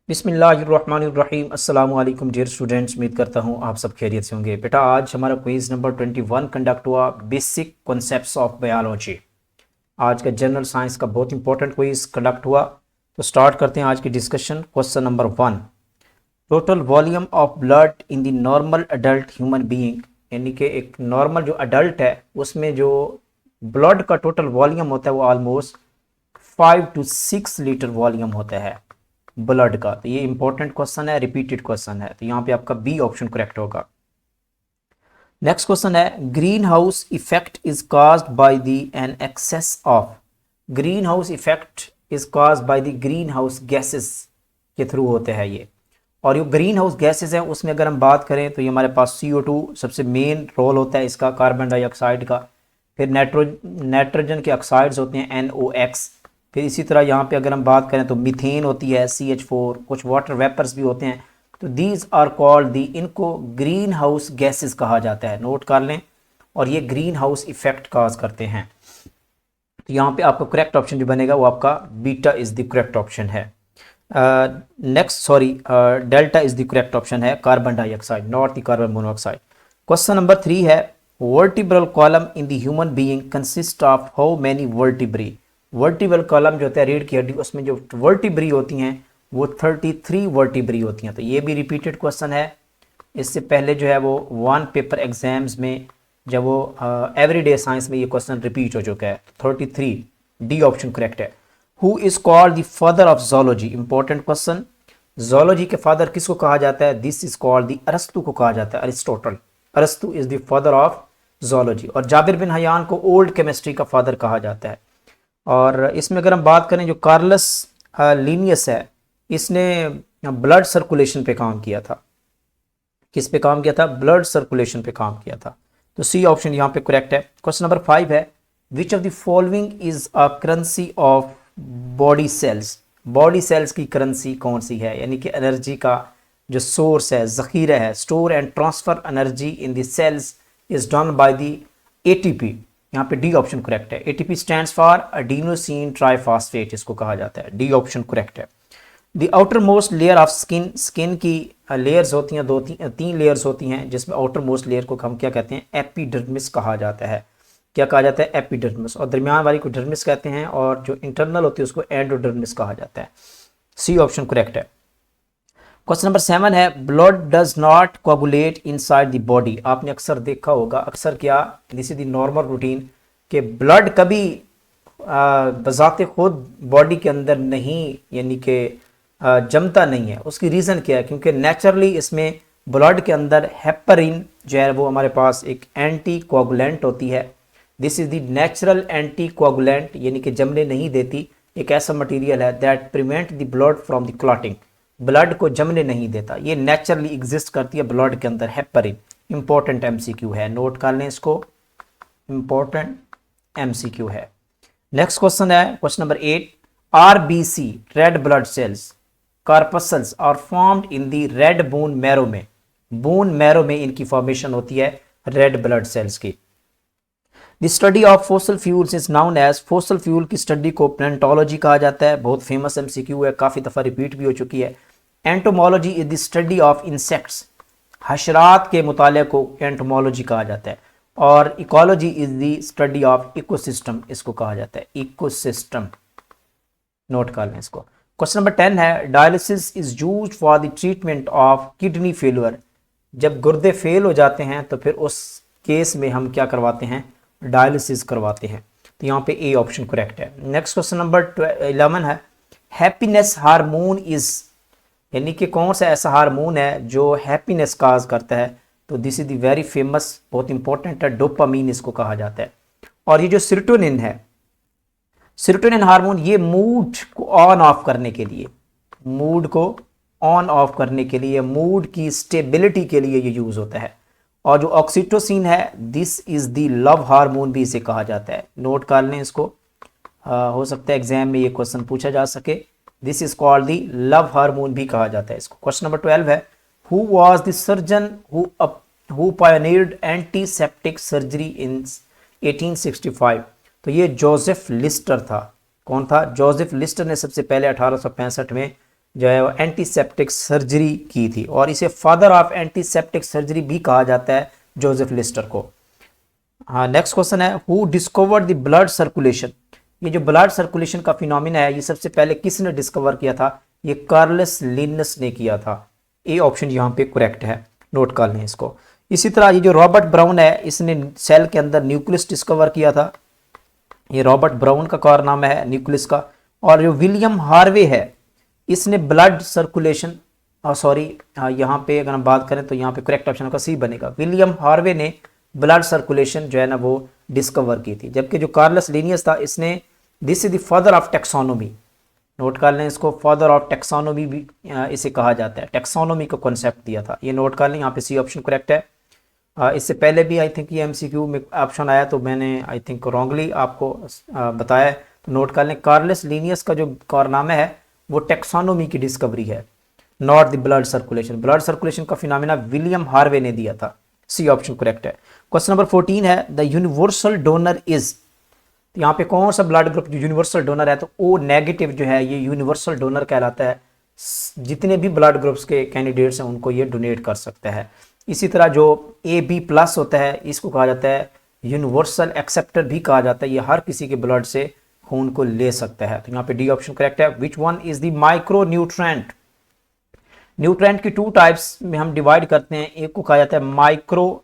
बिस्मिल्लाहिर्रहमानिर्रहीम अस्सलाम वालेकुम डियर स्टूडेंट्स। उम्मीद करता हूँ आप सब खैरियत से होंगे। बेटा आज हमारा क्विज नंबर 21 कंडक्ट हुआ, बेसिक कॉन्सेप्ट्स ऑफ बायोलॉजी। आज का जनरल साइंस का बहुत इंपॉर्टेंट क्विज कंडक्ट हुआ। तो स्टार्ट करते हैं आज की discussion. Question number 1, total volume of blood in the normal adult human being, यानी कि एक नॉर्मल जो अडल्ट है उसमें जो ब्लड का टोटल वॉल्यूम होता है वो ऑलमोस्ट 5 to 6 लीटर वॉल्यूम होता है ब्लड का। तो ये इंपॉर्टेंट क्वेश्चन है, रिपीटेड क्वेश्चन है, तो यहाँ पे आपका बी ऑप्शन करेक्ट होगा। नेक्स्ट क्वेश्चन है, greenhouse effect is caused by the an excess of. Greenhouse effect is caused by the greenhouse gases के थ्रू होते हैं ये। और ये ग्रीन हाउस गैसेस हैं उसमें अगर हम बात करें तो ये हमारे पास CO2 सबसे मेन रोल होता है इसका, कार्बन डाइऑक्साइड का। फिर नाइट्रोजन के ऑक्साइड्स होते हैं NOx। फिर इसी तरह यहाँ पे अगर हम बात करें तो मीथेन होती है CH4, कुछ वाटर वेपर्स भी होते हैं। तो दीज आर कॉल्ड दी, इनको ग्रीन हाउस गैसेस कहा जाता है, नोट कर लें। और ये ग्रीन हाउस इफेक्ट काज करते हैं। तो यहाँ पे आपका करेक्ट ऑप्शन जो बनेगा वो आपका beta is the correct option है। Delta is the correct option है, carbon dioxide, not the carbon monoxide. Question number 3 है, vertebral column in the human being consist of how many vertebrae. Vertebral column जो होता है रीढ़ की हड्डी, उसमें जो वर्टिब्री होती हैं वो 33 वर्टिब्री होती हैं। तो ये भी रिपीटेड क्वेश्चन है। इससे पहले जो है वो 1 पेपर एग्जाम्स में जब वो एवरीडे साइंस में ये क्वेश्चन रिपीट हो चुका है। 33, डी ऑप्शन करेक्ट है। Who is called the father of zoology, important question. Zoology के फादर किसको कहा जाता है? दिस इज कॉल्ड द अरस्तु को कहा जाता है, अरिस्टोटल। अरस्तु is the father of zoology. और जाबिर बिन हयान को ओल्ड केमिस्ट्री का फादर कहा जाता है। और इसमें अगर हम बात करें जो कार्लस लीनियस है, इसने ब्लड सर्कुलेशन पे काम किया था। किस पे काम किया था? ब्लड सर्कुलेशन पे काम किया था। तो सी ऑप्शन यहाँ पे करेक्ट है। क्वेश्चन नंबर 5 है, which of the following is a currency of body cells. Body cells की करेंसी कौन सी है? यानी कि एनर्जी का जो सोर्स है, जखीरा है, store and transfer energy in the cells is done by the ATP। यहाँ पे डी ऑप्शन करेक्ट है। ATP stands for adenosine triphosphate, इसको कहा जाता है। डी ऑप्शन करेक्ट है। The outermost layer of skin, skin की लेयर्स होती हैं, तीन लेयर्स होती हैं, जिसमें आउटर मोस्ट लेयर को हम क्या कहते हैं? एपिडर्मिस कहा जाता है। क्या कहा जाता है? एपिडर्मिस। और दरमियान वाली को डर्मिस कहते हैं, और जो इंटरनल होती है उसको एंडोडर्मिस कहा जाता है। सी ऑप्शन करेक्ट है। क्वेश्चन नंबर 7 है, blood does not coagulate inside the body. आपने अक्सर देखा होगा, अक्सर क्या, this is the normal routine, कि ब्लड कभी बजाते खुद बॉडी के अंदर नहीं, यानी कि जमता नहीं है। उसकी रीज़न क्या है? क्योंकि नेचुरली इसमें ब्लड के अंदर हेपरिन जो है वो हमारे पास एक एंटी कोगुलेंट होती है। This is the natural anti coagulant, यानी कि जमने नहीं देती। एक ऐसा मटीरियल है that prevent the blood from the clotting, blood को जमने नहीं देता। ये नेचुरली एग्जिस्ट करती है ब्लड के अंदर, हेपरिन। इंपॉर्टेंट MCQ है, नोट कर लें इसको, इंपॉर्टेंट MCQ है। नेक्स्ट क्वेश्चन है question number 8, RBC red blood cells corpuscles are formed in the red bone marrow में। बोन मैरो में इनकी फॉर्मेशन होती है रेड ब्लड सेल्स की। The study of fossil fuels is known as, fossil fuel की study को palaeontology कहा जाता है। बहुत फेमस MCQ है, काफ़ी दफ़ा रिपीट भी हो चुकी है। Entomology is the study of insects, हशरात के मुताले को एंटोमोलॉजी कहा जाता है। और ecology is the study of ecosystem, इसको कहा जाता है इकोसिस्टम, नोट कर लें इसको। क्वेश्चन नंबर 10 है, dialysis is used for the treatment of kidney failure. जब गुर्दे फेल हो जाते हैं तो फिर उस केस में हम क्या करवाते हैं? डायलिसिस करवाते हैं। तो यहाँ पे ए ऑप्शन करेक्ट है। नेक्स्ट क्वेश्चन नंबर 11 है, हैप्पीनेस हार्मोन इज, यानी कि कौन सा ऐसा हार्मोन है जो हैप्पीनेस काज करता है? तो this is the very famous, बहुत इंपॉर्टेंट है, डोपामीन इसको कहा जाता है। और ये जो सेरोटोनिन है, सेरोटोनिन हार्मोन, ये मूड को ऑन ऑफ करने के लिए, मूड को ऑन ऑफ करने के लिए, मूड की स्टेबिलिटी के लिए ये यूज होता है। और जो ऑक्सीटोसिन है, this is the love hormone भी इसे कहा जाता है। नोट कर लें इसको, हो सकता है एग्जाम में ये क्वेश्चन पूछा जा सके। This is called the love hormone भी कहा जाता है इसको। क्वेश्चन नंबर 12 है, who was the surgeon who pioneered antiseptic surgery in 1865। तो ये जोसेफ लिस्टर था। कौन था? जोसेफ लिस्टर ने सबसे पहले 1865 में जो है वो एंटीसेप्टिक सर्जरी की थी, और इसे फादर ऑफ एंटीसेप्टिक सर्जरी भी कहा जाता है जोसेफ लिस्टर को। हाँ, नेक्स्ट क्वेश्चन है who discovered the blood circulation. ये जो ब्लड सर्कुलेशन का फिनोमिना है ये सबसे पहले किसने डिस्कवर किया था? ये कार्लस लिनस ने किया था। ए ऑप्शन यहाँ पे करेक्ट है, नोट कर लें इसको। इसी तरह ये जो रॉबर्ट ब्राउन है इसने सेल के अंदर न्यूक्लियस डिस्कवर किया था। ये रॉबर्ट ब्राउन का कारनामा है न्यूक्लियस का। और जो विलियम हार्वे है इसने ब्लड सर्कुलेशन, सॉरी यहाँ पे अगर हम बात करें तो यहाँ पे करेक्ट ऑप्शन का सी बनेगा। विलियम हार्वे ने ब्लड सर्कुलेशन जो है ना वो डिस्कवर की थी। जबकि जो कार्लस लिनियस था इसने, this is the father of taxonomy, note कर लें इसको, फादर ऑफ टेक्सोनोमी भी इसे कहा जाता है। टेक्सोनोमी का कॉन्सेप्ट दिया था, ये नोट कर लें, यहाँ पे सी ऑप्शन करेक्ट है। इससे पहले भी आई थिंक ये एमसीक्यू में ऑप्शन आया तो मैंने आई थिंक रॉन्गली आपको बताया, तो नोट कर लें कार्लस लिनियस का जो कारनामा है वो टेक्सोनोमी की डिस्कवरी है, not the blood circulation. Blood circulation का फिनोमिना विलियम हार्वे ने दिया था। सी ऑप्शन करेक्ट है। क्वेश्चन नंबर 14 है द यूनिवर्सल डोनर इज। यहाँ पे कौन सा ब्लड ग्रुप जो यूनिवर्सल डोनर है? तो ओ नेगेटिव जो है ये यूनिवर्सल डोनर कहलाता है। जितने भी ब्लड ग्रुप्स के कैंडिडेट्स हैं उनको ये डोनेट कर सकता है। इसी तरह जो AB+ होता है इसको कहा जाता है यूनिवर्सल एक्सेप्टर भी कहा जाता है। ये हर किसी के ब्लड से खून को ले सकता है। तो यहाँ पे डी ऑप्शन करेक्ट है। Which one is the micro nutrient. Nutrient की 2 टाइप्स में हम डिवाइड करते हैं, एक को कहा जाता है माइक्रो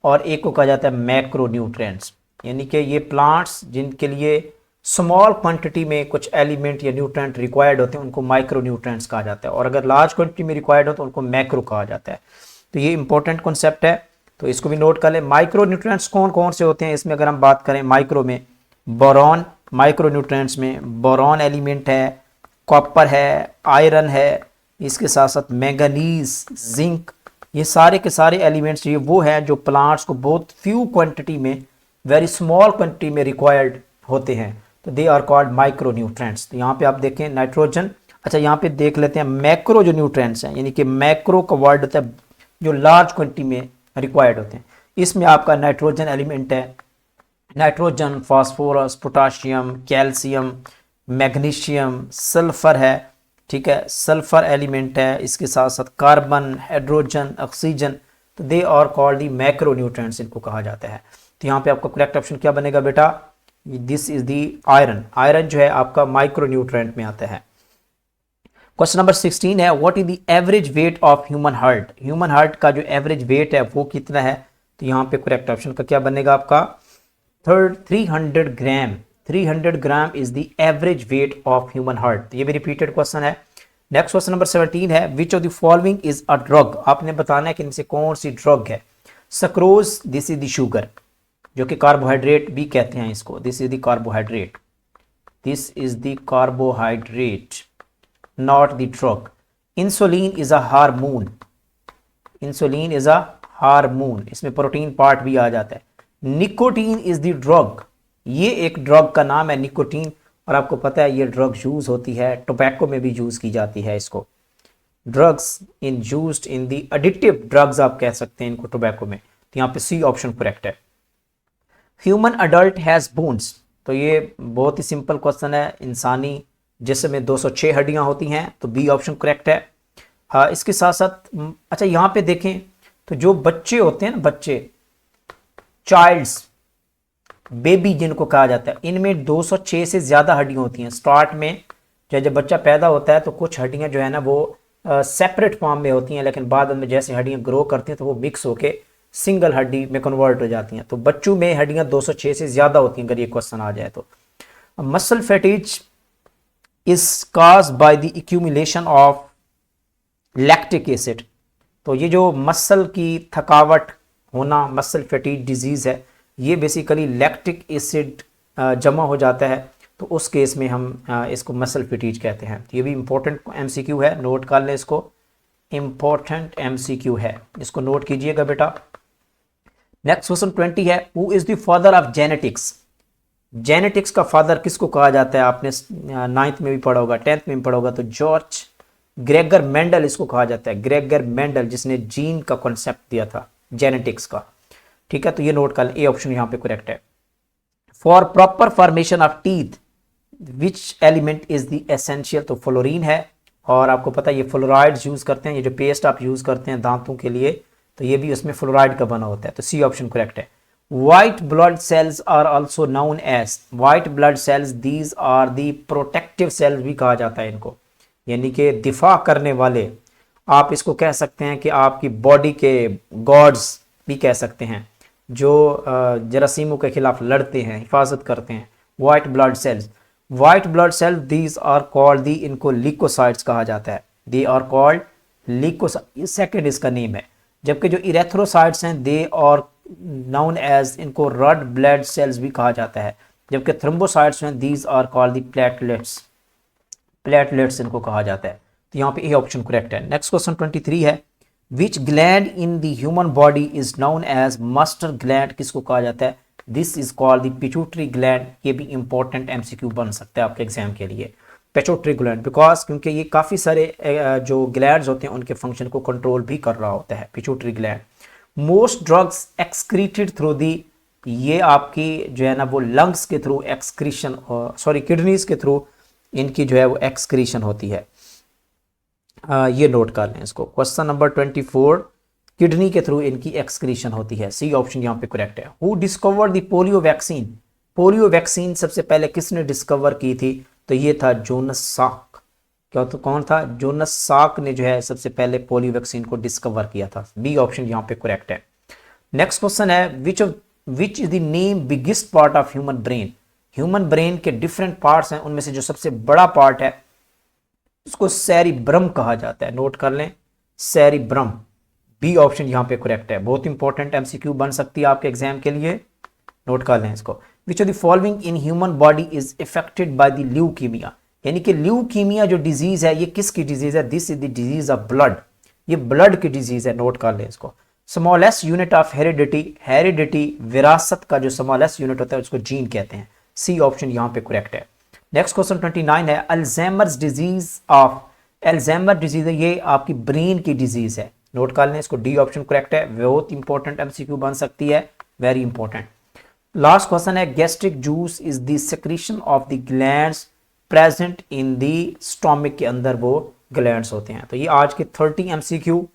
और एक को कहा जाता है मैक्रो न्यूट्रेंट्स। यानी कि ये प्लांट्स जिनके लिए स्मॉल क्वांटिटी में कुछ एलिमेंट या न्यूट्रेंट रिक्वायर्ड होते हैं उनको माइक्रो न्यूट्रेंट्स कहा जाता है, और अगर लार्ज क्वांटिटी में रिक्वायर्ड हो तो उनको मैक्रो कहा जाता है। तो ये इंपॉर्टेंट कॉन्सेप्ट है, तो इसको भी नोट कर लें। माइक्रो न्यूट्रेंट्स कौन कौन से होते हैं इसमें अगर हम बात करें, माइक्रो में बोरॉन, माइक्रो न्यूट्रेंट्स में बोरॉन एलिमेंट है, कॉपर है, आयरन है, इसके साथ साथ मैंगनीज, जिंक, ये सारे के सारे एलिमेंट्स ये वो हैं जो प्लांट्स को बहुत फ्यू क्वांटिटी में, वेरी स्मॉल क्वांटिटी में रिक्वायर्ड होते हैं, तो they are called micro nutrients. तो यहाँ पे आप देखें नाइट्रोजन, अच्छा यहाँ पे देख लेते हैं मैक्रो जो न्यूट्रेंट्स हैं, यानी कि मैक्रो का वर्ड होता है जो लार्ज क्वांटिटी में रिक्वायर्ड होते हैं। इसमें आपका नाइट्रोजन एलिमेंट है, nitrogen, phosphorus, potassium, calcium, magnesium, sulphur है, ठीक है, सल्फर एलिमेंट है, इसके साथ साथ कार्बन, हाइड्रोजन, ऑक्सीजन, तो they are called the macro nutrients इनको कहा जाता है। तो यहाँ पे आपका करेक्ट ऑप्शन क्या बनेगा बेटा? This is the iron. Iron जो है आपका माइक्रो न्यूट्रेंट में आता है। क्वेश्चन नंबर 16 है what is the average weight of human heart. Human heart का जो एवरेज वेट है वो कितना है? तो यहाँ पे करेक्ट ऑप्शन का क्या बनेगा आपका? 300 ग्राम। 300 gram is the average weight of human heart. ये भी रिपीटेड क्वेश्चन है। नेक्स्ट क्वेश्चन नंबर 17 है which of the following is a drug. आपने बताना है कि इनसे कौन सी ड्रग है। Sucrose, this is the sugar, जो कि कार्बोहाइड्रेट भी कहते हैं इसको, this is the carbohydrate, this is the carbohydrate, not the drug. Insulin is a hormone, insulin is a hormone, इसमें प्रोटीन पार्ट भी आ जाता है। निकोटीन इज द ड्रग, ये एक ड्रग का नाम है निकोटीन, और आपको पता है ये ड्रग यूज होती है टोबैको में भी यूज की जाती है इसको। Drugs in used in the addictive drugs आप कह सकते हैं इनको टोबैको में। तो यहाँ पे सी ऑप्शन करेक्ट है। ह्यूमन अडल्ट हैज बोन्स, तो ये बहुत ही सिंपल क्वेश्चन है। इंसानी जिस्म में 206 हड्डियां होती हैं, तो बी ऑप्शन करेक्ट है। इसके साथ साथ अच्छा यहाँ पे देखें तो जो बच्चे होते हैं ना, बच्चे, चाइल्ड्स, बेबी जिनको कहा जाता है, इनमें 206 से ज़्यादा हड्डियां होती हैं। स्टार्ट में जब बच्चा पैदा होता है तो कुछ हड्डियां जो है ना वो सेपरेट फॉर्म में होती हैं, लेकिन बाद में जैसे हड्डियां ग्रो करती हैं तो वो मिक्स होके सिंगल हड्डी में कन्वर्ट हो जाती हैं। तो बच्चों में हड्डियां 206 से ज़्यादा होती हैं अगर ये क्वेश्चन आ जाए तो। Muscle fatigue is caused by the accumulation of lactic acid, तो ये जो मसल की थकावट होना, मसल फैटीज डिजीज़ है, ये बेसिकली लैक्टिक एसिड जमा हो जाता है, तो उस केस में हम इसको मसल फैटीज कहते हैं। तो ये भी इंपॉर्टेंट MCQ है, नोट कर लें इसको, इंपॉर्टेंट MCQ है, इसको नोट कीजिएगा बेटा। नेक्स्ट क्वेश्चन 20 है who is the father of genetics. Genetics का फादर किसको कहा जाता है? आपने 9th में भी पढ़ा होगा, 10th में भी पढ़ा होगा, तो जॉर्ज ग्रेगर मेंडल इसको कहा जाता है। ग्रेगर मेंडल जिसने जीन का कॉन्सेप्ट दिया था जेनेटिक्स का, ठीक है, तो ये नोट कर लें, ए ऑप्शन यहाँ पे करेक्ट है। For proper formation of teeth which element is the essential, तो फ्लोरीन है, और आपको पता है ये फ्लोराइड्स यूज़ करते हैं, ये जो पेस्ट आप यूज़ करते हैं दांतों के लिए तो ये भी उसमें फ्लोराइड का बना होता है, तो सी ऑप्शन करेक्ट है। White blood cells are also known as, white blood cells these are the protective cells भी कहा जाता है इनको, यानी कि दिफा करने वाले, आप इसको कह सकते हैं कि आपकी बॉडी के गॉड्स भी कह सकते हैं, जो जरासीमों के खिलाफ लड़ते हैं, हिफाजत करते हैं। White blood cells, white blood cells these are called the, इनको ल्यूकोसाइट्स कहा जाता है, they are called leucocyte, second इसका नेम है। जबकि जो इरेथ्रोसाइट्स हैं दे आर नाउन एज, इनको रेड ब्लड सेल्स भी कहा जाता है। जबकि थ्रोम्बोसाइट्स हैं these are called the platelets, platelets इनको कहा जाता है। तो यहाँ पे ए ऑप्शन करेक्ट है। नेक्स्ट क्वेश्चन 23 है, which gland in the human body is known as master gland, किसको कहा जाता है? This is called the pituitary gland. ये भी इंपॉर्टेंट एमसीक्यू बन सकता है आपके एग्जाम के लिए, पिट्यूटरी ग्लैंड, बिकॉज क्योंकि ये काफ़ी सारे जो ग्लैंड्स होते हैं उनके फंक्शन को कंट्रोल भी कर रहा होता है pituitary gland. Most drugs excreted through the, ये आपकी जो है ना वो लंग्स के थ्रू एक्सक्रीशन, सॉरी किडनीज के थ्रू इनकी जो है वो एक्सक्रीशन होती है। ये नोट कर लें इसको। क्वेश्चन नंबर 24, किडनी के थ्रू इनकी एक्सक्रीशन होती है, सी ऑप्शन यहाँ पे करेक्ट है। Who discover the polio vaccine, polio vaccine सबसे पहले किसने डिस्कवर की थी? तो ये था जोनस साक। क्या तो कौन था? जोनस साक ने जो है सबसे पहले पोलियो वैक्सीन को डिस्कवर किया था। बी ऑप्शन यहाँ पे करेक्ट है। नेक्स्ट क्वेश्चन है, which is the name biggest part of human brain, human brain के डिफरेंट पार्ट्स हैं उनमें से जो सबसे बड़ा पार्ट है उसको सेरिब्रम कहा जाता है। नोट कर लें, सेरिब्रम। बी ऑप्शन यहाँ पे करेक्ट है। बहुत इंपॉर्टेंट एमसीक्यू बन सकती है आपके एग्जाम के लिए, नोट कर लें इसको। Which of the following in human body is affected by the leukaemia, यानी कि ल्यूकीमिया जो डिजीज है ये किसकी डिजीज है? This is the disease of blood, ये ब्लड की डिजीज है। नोट कर लें इसको। Smallest unit of heredity, heredity विरासत का जो स्मॉलेस्ट यूनिट होता है उसको जीन कहते हैं। सी ऑप्शन यहाँ पे करेक्ट है। नेक्स्ट क्वेश्चन 29 है, Alzheimer's disease of, Alzheimer disease है ये आपकी ब्रेन की डिजीज है। नोट कर लें इसको। डी ऑप्शन करेक्ट है। बहुत इंपॉर्टेंट एमसीक्यू बन सकती है, वेरी इंपॉर्टेंट। लास्ट क्वेश्चन है, gastric juice is the secretion of the glands present in the stomach, के अंदर वो ग्लैंड्स होते हैं। तो ये आज के 30 एमसीक्यू,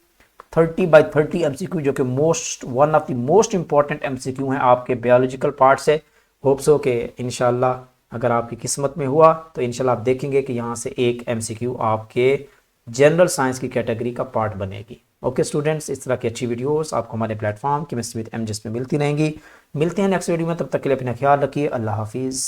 30 बाई 30 एमसीक्यू जो कि one of the most important MCQ हैं आपके बायोलॉजिकल पार्ट से। होप सो कि इंशाल्लाह अगर आपकी किस्मत में हुआ तो इंशाल्लाह आप देखेंगे कि यहाँ से एक एमसीक्यू आपके जनरल साइंस की कैटेगरी का पार्ट बनेगी। ओके स्टूडेंट्स, इस तरह की अच्छी वीडियोस आपको हमारे प्लेटफॉर्म केमिस्ट्री विद एमजेस में मिलती रहेंगी। मिलते हैं नेक्स्ट वीडियो में, तब तक के लिए अपना ख्याल रखिए। अल्लाह हाफिज़।